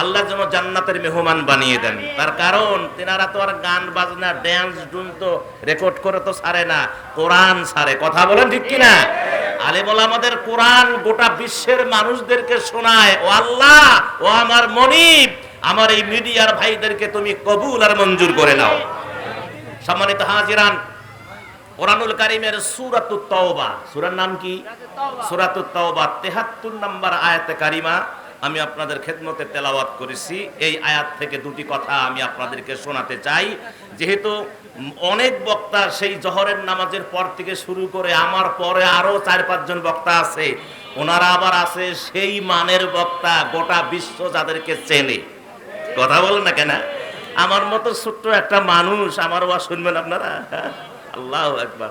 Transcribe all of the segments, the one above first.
আল্লাহ যেন জান্নাতের মেহমান বানিয়ে দেন। তার কারণ তেনারা তো আর গান বাজনা ড্যান্স ডুন তো রেকর্ড করে তো ছাড়ে না, কোরআন ছাড়ে। কথা বলেন ঠিক কিনা? আলেম ওলামাদের কোরআন গোটা বিশ্বের মানুষদেরকে শোনায়। ও আল্লাহ, ও আমার মনিব, আমার এই মিডিয়ার ভাইদেরকে তুমি কবুল আর মঞ্জুর করে নাও। সম্মানিত হাজিরান, কোরআনুল কারীমের সূরাতুত তাওবা, সূরার নাম কি? সূরাতুত তাওবা ৭৩ নম্বর আয়াতে কারিমা আমি আপনাদের খেদমতে তেলাওয়াত করেছি। এই আয়াত থেকে দুটি কথা আমি আপনাদেরকে শোনাতে চাই। যেহেতু অনেক বক্তা সেই জোহরের নামাজের পর থেকে শুরু করে আমার পরে আরো ৪-৫ জন বক্তা আছে, ওনারা আবার আছে সেই মানের বক্তা গোটা বিশ্ব যাদেরকে চেনে। কথা বলেন না কেন? আমার মতো ছোট্ট একটা মানুষ, আমার ওয়াজ শুনবেন আপনারা? আল্লাহু আকবার।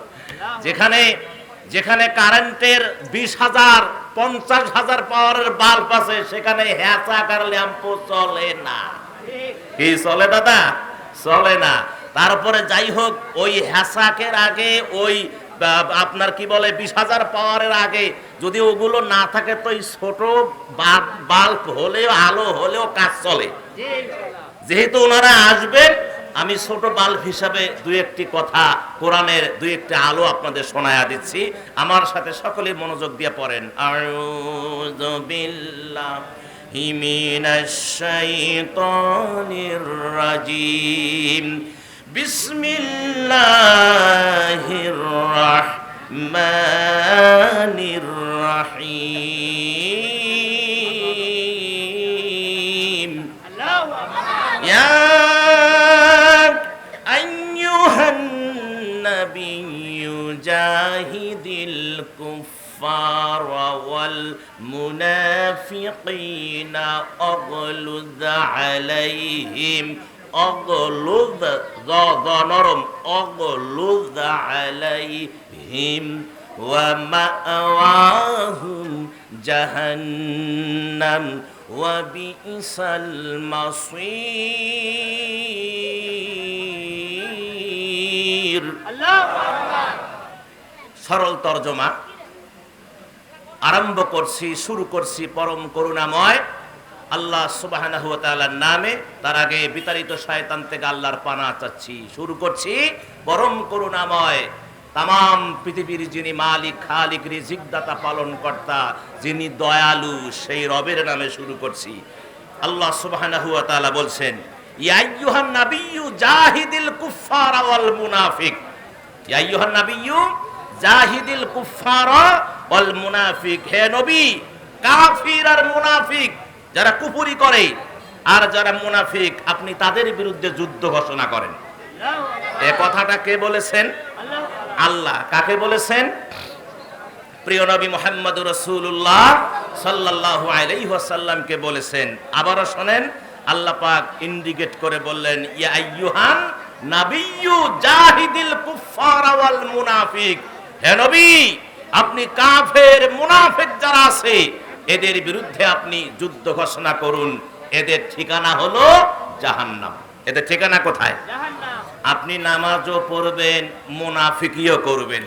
যেখানে কারেন্টের ২০,০০০ ৫০,০০০ পাওয়ারের বাল্ব আছে, সেখানে হ্যাচাকার ল্যাম্প চলে না। কি চলে দাদা? চলে না। তারপরে যাই হোক, ওই হ্যাচাকের আগে ওই আপনার কি বলে ২০,০০০ পাওয়ারের আগে যদি ওগুলো না থাকে তো এই ছোট বাল্ব হলেও আলো হলেও কাজ চলে। যেহেতু ওনারা আসবেন, আমি ছোট বাল্ব হিসাবে দুই একটি কথা কোরআনের দুই একটি আলো আপনাদের শোনায়া দিচ্ছি। আমার সাথে সকলে মনোযোগ দিয়ে পড়েন। আউযু বিল্লাহি মিনাশ শাইতানির রাজিম। বিসমিল্লাহির রাহমানির রাহিম। আল্লাহু আকবার। ইয়া জাহিদিল কুফারা ওয়াল মুনাফিকিনা আগলুদ আলাইহিম। আগলুদ নরম, আগলুদ আলাইহিম ওয়া মাআওয়াহুম জাহান্নাম ওয়া বিইসাল মাসীর। সরল তরজমা আরম্ভ করছি, শুরু করছি পরম করুণাময় আল্লাহ সুবহানাহু ওয়া তাআলার নামে। তার আগে বিতাড়িত শয়তান থেকে আল্লাহর পানাহ চাচ্ছি। শুরু করছি পরম করুণাময় তামাম পৃথিবীর যিনি মালিক, খালিক, রিজিক দাতা, পালন কর্তা, যিনি দয়ালু, সেই রবের নামে শুরু করছি। আল্লাহ সুবহানাহু ওয়া তাআলা বলছেন, ইয়া আইয়ুহান নাবিয়্যু জাহিদিল কুফফারা ওয়াল মুনাফিক। ইয়া আইয়ুহান নাবিয়্যু জাহিদিল কুফফারা ওয়াল মুনাফিক। হে নবী, কাফির আর মুনাফিক যারা কুফরি করে আর যারা মুনাফিক, আপনি তাদের বিরুদ্ধে যুদ্ধ ঘোষণা করেন। এই কথাটা কে বলেছেন? আল্লাহ। কাকে বলেছেন? প্রিয় নবী মুহাম্মদুর রাসূলুল্লাহ সাল্লাল্লাহু আলাইহি ওয়াসাল্লামকে বলেছেন। আবারো শুনেন, আল্লাহ পাক ইন্ডিকেট করে বললেন, ইয়া আইয়ুহান নাবিয়্যু জাহিদিল কুফফারা ওয়াল মুনাফিক। হে নবী, আপনি কাফের মুনাফিক যারা আছে এদের বিরুদ্ধে আপনি যুদ্ধ ঘোষণা করুন। এদের ঠিকানা হলো জাহান্নাম। এদের ঠিকানা কোথায়? জাহান্নাম। আপনি নামাজও পড়বেন, মুনাফিকিও করবেন।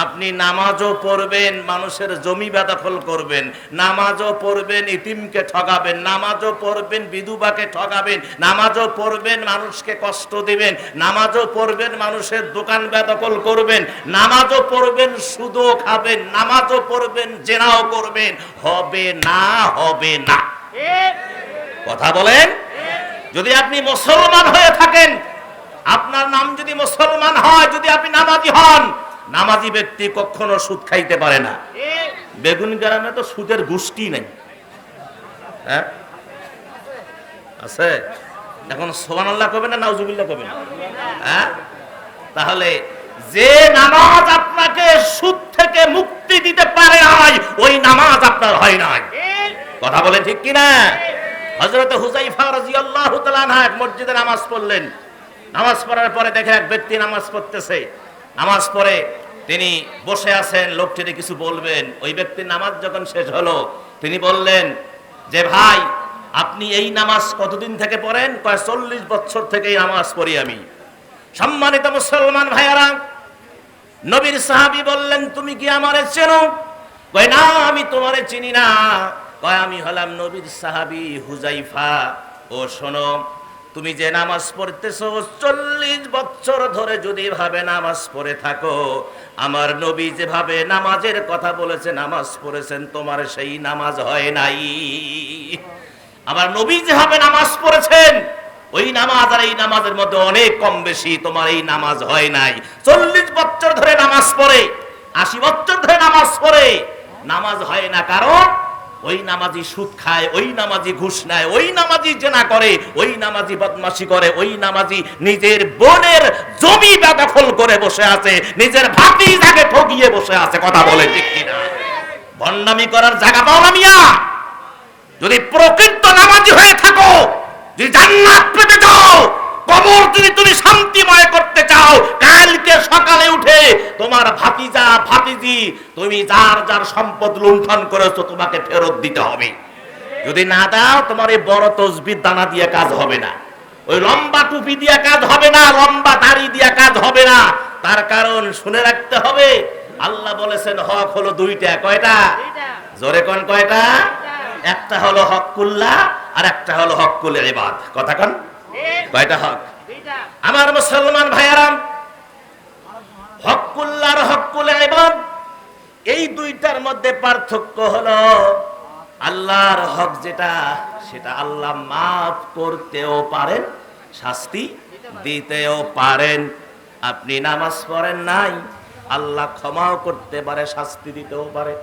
আপনি নামাজও পড়বেন, মানুষের জমি বেদখল করবেন, নামাজও পড়বেন, ইতিমকে ঠকাবেন, নামাজও পড়বেন, বিধবাকে ঠকাবেন, নামাজও পড়বেন, মানুষকে কষ্ট দিবেন, নামাজও পড়বেন, মানুষের দোকান বেদখল করবেন, নামাজও পড়বেন, সুদও খাবেন, নামাজও পড়বেন, জেনাও করবেন। হবে না, হবে না। কথা বলেন। যদি আপনি মুসলমান হয়ে থাকেন, আপনার নাম যদি মুসলমান হয়, যদি আপনি নামাজি হন, নামাজি ব্যক্তি কখনো সুদ খাইতে পারে না। বেগুন গ্রামে তো সুদের গোষ্ঠী নাই, হ্যাঁ আছে? এখন সুবহানাল্লাহ কবেন না নাউজুবিল্লাহ কবেন? হ্যাঁ, তাহলে যে নামাজ আপনাকে সুদ থেকে মুক্তি দিতে পারে নাই, ওই নামাজ আপনার হয় নাই। কথা বলে ঠিক কিনা? হযরত হুযায়ফা রাদিয়াল্লাহু তাআলা আনহু এক মসজিদে নামাজ পড়লেন। নামাজ পড়ার পরে দেখে এক ব্যক্তি নামাজ পড়তেছে। নামাজ পড়ে তিনি বসে আছেন, লোকটিকে কিছু বলবেন। ওই ব্যক্তির নামাজ যখন শেষ হলো, তিনি বললেন যে, ভাই, আপনি এই নামাজ কতদিন থেকে পড়েন? কয় 40 বছর থেকে এই নামাজ পড়ি আমি। সম্মানিত মুসলমান ভাইয়ারা, নবীর সাহাবী বললেন, তুমি কি আমারে চেনো? কয়, না, আমি তোমারে চিনি না। কয়, আমি হলাম নবীর সাহাবী হুযায়ফা। ও শোনো, তুমি যে নামাজ পড়তেছো 40 বছর ধরে যদি ভাবে নামাজ পড়ে থাকো, আমার নবী যেভাবে নামাজের কথা বলেছে নামাজ পড়েছেন, তোমার সেই নামাজ হয় নাই। আমার নবী যেভাবে নামাজ পড়েছেন ওই নামাজ আর এই নামাজের মধ্যে অনেক কম বেশি, তোমার এই নামাজ হয় নাই। 40 বছর ধরে নামাজ পড়ে, 80 বছর ধরে নামাজ পড়ে, নামাজ হয় না। কারণ ওই নামাজি সুদ খায়, ওই নামাজি ঘুষ নেয়, ওই নামাজি জেনা করে, ওই নামাজি বদমাশি করে, ওই নামাজি নিজের বোনের জমি বেদখল করে বসে আছে, নিজের ভাতিজাকে ঠকিয়ে বসে আছে। কথা বলে ঠিক কিনা? ভণ্ডামি করার জায়গা পাও না মিয়া। যদি প্রকৃত নামাজি হয়ে থাকো, যদি জান্নাত পেতে চাও, কবর যদি তুমি শান্তিময় করতে চাও, কালকে সকালে উঠে তোমার ভাতিজা ভাতিজি তুমি যার যার সম্পদ লুণ্ঠন করেছো তোমাকে ফেরত দিতে হবে। যদি না দাও, তোমার এই বড় তসবির দানা দিয়ে কাজ হবে না, ওই লম্বা টুপি দিয়ে কাজ হবে না, লম্বা দাড়ি দিয়ে কাজ হবে না। তার কারণ শুনে রাখতে হবে, আল্লাহ বলেছেন হক হলো দুইটা। কয়টা? জোরে কোন কয়টা? একটা হলো হকুল্লাহ আর একটা হলো হকুল ইবাদ। কথা কোন? কয়টা হক? আমার মুসলমান ভাইয়ারা, হকুল্লাহ আর হকুল ইবাদ এই দুইটার মধ্যে পার্থক্য হলো, আল্লাহর হক যেটা সেটা আল্লাহ মাফ করতেও পারেন, শাস্তি দিতেও পারেন। আপনি নামাজ পড়েন নাই, আল্লাহ ক্ষমাও করতে পারে, শাস্তি দিতেও পারে।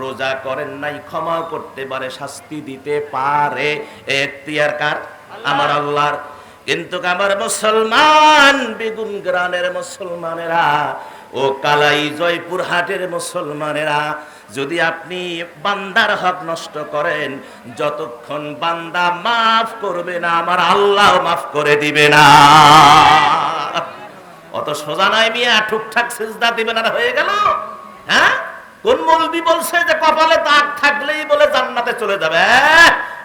রোজা করেন নাই, ক্ষমাও করতে পারে, শাস্তি দিতে পারে। এখতিয়ার কার? আমার আল্লাহর। কিন্তু আমার মুসলমান, বেগুন গ্রামের মুসলমানেরা, ও কালাই জয়পুর হাটের মুসলমানেরা, যদি আপনি বান্দার হক নষ্ট করেন, যতক্ষণ বান্দা মাফ করবে না আমার আল্লাহ মাফ করে দিবে না। অত সোজা নয় মিয়া, ঠুকঠাক সিজদা দিবেন আর হয়ে গেল। হ্যাঁ, কোন মৌলবি বলছে যে কপালে দাগ থাকলেই বলে জান্নাতে চলে যাবে?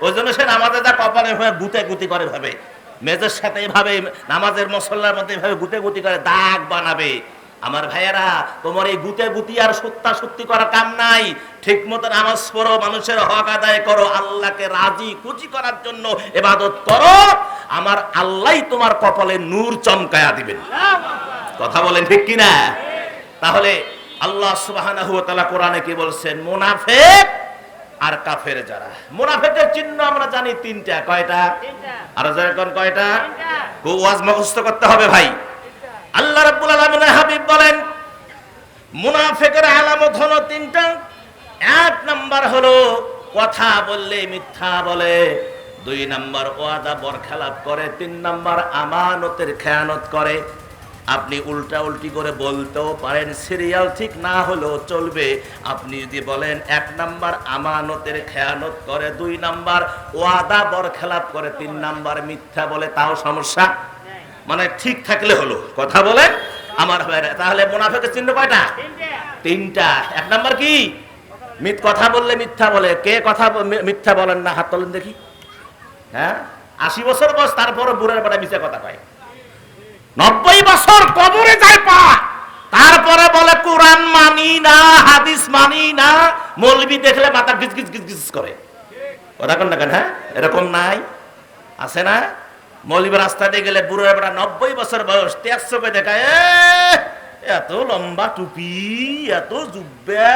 ওই জন্য সে নামাজে যা কপালে হয়ে গুতে গুতি করে ভাবে, মেজের সাথে এভাবে নামাজের মসল্লার মধ্যে এভাবে গুতে গুতি করে দাগ বানাবে। আমার ভাইয়েরা, তোমার এই গুতে গুতি আর সত্যা সত্যি করার কাম নাই। ঠিক মতো নামাজ পড়ো, মানুষের হক আদায় করো, আল্লাহকে রাজি খুশি করার জন্য ইবাদত করো, আমার আল্লাহ তোমার কপালে নূর চমকায়া দিবেন। কথা বলেন ঠিক কিনা? তাহলে আল্লাহ সুবহানাহু ওয়া তাআলা কোরআনে কি বলছেন? মুনাফিক আর কাফের যারা। মুনাফিকের চিহ্ন আমরা জানি তিনটা। কয়টা? আর যারা কোন কয়টা? ওয়াজ মুখস্থ করতে হবে ভাই। আল্লাহ রাব্বুল আলামিনের হাবিব বলেন মুনাফিকের আলামত হলো তিনটা। এক নাম্বার হলো কথা বললে মিথ্যা বলে, 2 নাম্বার ওয়াদা বরখেলাপ করে, 3 নাম্বার আমানতের খেয়ানত করে। আপনি উল্টা উল্টি করে বলতেও পারেন, সিরিয়াল ঠিক না হলেও চলবে। আপনি যদি বলেন 1 নাম্বার আমানতের খেয়ানত করে, 2 নাম্বার ওয়াদা বরখেলাপ করে, 3 নাম্বার মিথ্যা বলে, তাও সমস্যা, মানে ঠিক থাকলে হলো। কথা বলে আমার ভাইরা, তাহলে মুনাফিকের চিহ্ন কয়টা? তিনটা। 1 নাম্বার কি? কথা বললে মিথ্যা বলে। কে কথা মিথ্যা বলেন না? হাত তোলেন দেখি। হ্যাঁ, 80 বছর বয়স, তারপরে বুড়ার বেটা মিথ্যা কথা কয়। 90 বছর কবরে যায় পা, তারপরে বলে কোরআন মানি না, হাদিস মানি না। মৌলবি দেখলে মাথা গিজ গিজ গিজ গিজ করে। কথা কোন না কেন? হ্যাঁ, এরকম নাই? আছে না? মৌলবি রাস্তা দিয়ে গেলে বুড়ার বেটা 90 বছর বয়স, 100 দেখায়, এত লম্বা টুপি, এত জুব্বা,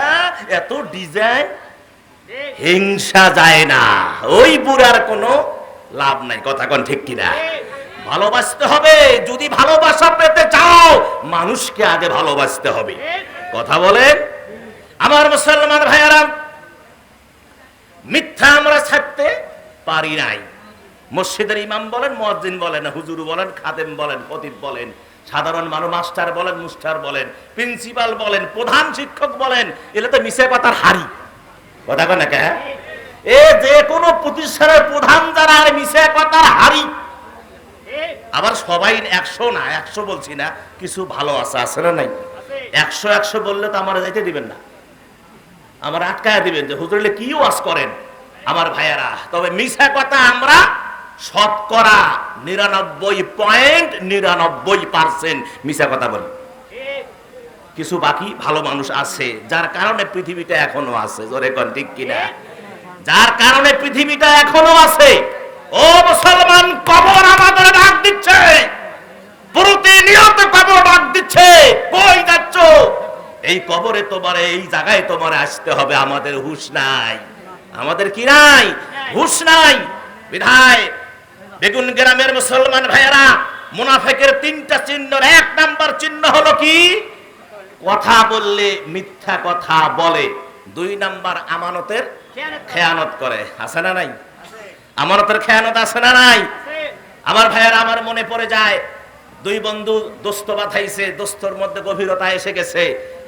এত ডিজাইন। হিংসা যায় না, ওই বুড়ার কোনো লাভ নাই। কথা কোন ঠিক কিনা? ভালোবাসতে হবে। যদি ভালোবাসা পেতে চাও, মানুষকে আগে ভালোবাসতে হবে। কথা বলেন আমার মুসলমান ভাইয়ারা, মিথ্যা আমরা ছাড়তে পারি নাই। মসজিদের ইমাম বলেন, মুয়াজ্জিন বলেন, হুজুর বলেন, খাদেম বলেন, খতিব বলেন, সাধারণ মানুষ, মাস্টার বলেন, মুস্টার বলেন, প্রিন্সিপাল বলেন, প্রধান শিক্ষক বলেন, এগুলো তো মিশে কথার হাড়ি। কথা কয় না কে? এ যে কোনো প্রতিষ্ঠানের প্রধান যারা, আর মিশে কথার হাড়ি। আবার সবাই 100 না, 100 বলছি না, কিছু ভালো আছে না নাই? 100 বললে তো আমার যাইতে দিবেন না, আমার আটকায়া দিবেন যে হুজুরলে কি ওয়াজ করেন। আমার ভাইয়ারা, তবে মিশা কথা আমরা শতকরা 99.99% মিশা কথা বলি। কিছু বাকি ভালো মানুষ আছে, যার কারণে পৃথিবীটা এখনো আছে। জোরে কোন ঠিক কিনা? যার কারণে পৃথিবীটা এখনো আছে। ও মুসলমান এই কবরে তোমার এই জায়গায় তোমার আসতে হবে, আমাদের হুঁশ নাই। আমাদের কি নাই? হুঁশ নাই। বিধায় বেগুন গ্রামের মুসলমান ভাইয়েরা, মুনাফিকের তিনটা চিহ্নের এক নাম্বার চিহ্ন হলো কি? কথা বললে মিথ্যা কথা বলে। দুই নাম্বার আমানতের খেয়ানত করে। আছে না নাই? আমানতের খেয়ানত আছে না নাই? আমার ভাইয়েরা, আমার মনে পড়ে যায়, দুই বন্ধু দোস্ত বাঁধাইছে, দোস্তর মধ্যে গভীরতা এসে গেছে।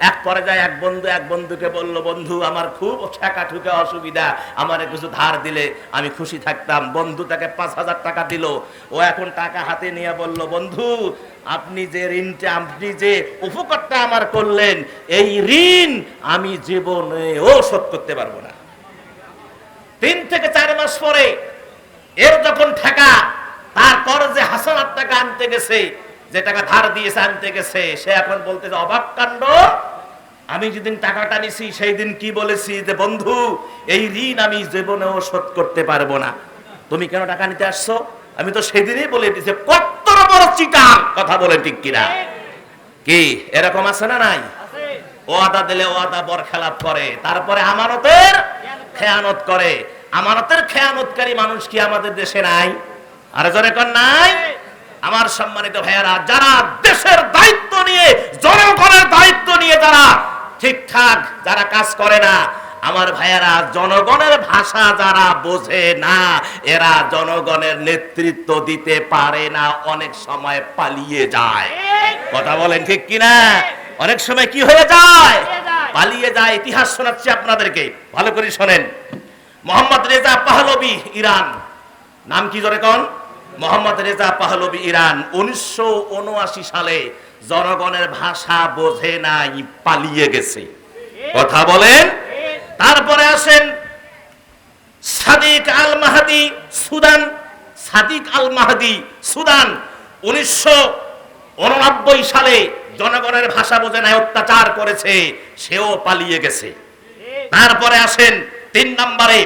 এক পর্যায়ে এক বন্ধু এক বন্ধুকে বলল, বন্ধু আমার খুব ঠেকা ঠুকে অসুবিধা, আমার কিছু ধার দিলে আমি খুশি থাকতাম। বন্ধু তাকে 5,000 টাকা দিল। ও এখন টাকা হাতে নিয়ে বলল, বন্ধু আপনি যে ঋণটা, আপনি যে উপকারটা আমার করলেন, এই ঋণ আমি জীবনেও শোধ করতে পারবো না। 3 থেকে 4 মাস পরে এর যখন টাকা, তারপর যে হাসানাত টাকা আনতে গেছে, যে টাকা ধার দিয়েছে আনতে গেছে, সে এখন বলতেছে, অবাক কাণ্ড, আমি যেদিন টাকাটা নিছি সেই দিন কি বলেছি যে বন্ধু এই ঋণ আমি জীবনেও শোধ করতে পারবো না। তুমি কেন টাকা নিতে আসছো? আমি তো সেদিনই বলে দিয়েছি। কত বড় চিটার কথা বলে, ঠিক কিনা? কি এরকম আছে না নাই? ওয়াদা দিলে ওয়াদা বরখেলাপ করে, তারপরে আমানতের খেয়ানত করে। আমানতের খেয়ানতকারী মানুষ কি আমাদের দেশে নাই? আরে জোরে কোন নাই? আমার সম্মানিত ভাইয়েরা, যারা দেশের দায়িত্ব নিয়ে, জনগণের দায়িত্ব নিয়ে যারা ঠিকঠাক যারা কাজ করে না, আমার ভাইয়েরা, জনগণের ভাষা যারা বোঝে না, এরা জনগণের নেতৃত্ব দিতে পারে না, অনেক সময় পালিয়ে যায়। কথা বলেন ঠিক কিনা? অনেক সময় কি হয়ে যায়? পালিয়ে যায়। ইতিহাস শোনাচ্ছি আপনাদেরকে, ভালো করে শোনেন। মোহাম্মদ রেজা পাহলভি, ইরান। নাম কি জোরে কোন? মোহাম্মদ রেজা পাহলভি, ইরান। 1979 সালে জনগণের ভাষা বোঝে নাই, পালিয়ে গেছে। কথা বলেন। তারপরে আসেন সাদিক আল মাহদি, সুদান। সাদিক আল মাহদি, সুদান। 1989 সালে জনগণের ভাষা বোঝে নাই, অত্যাচার করেছে, সেও পালিয়ে গেছে। তারপরে আসেন 3 নম্বরে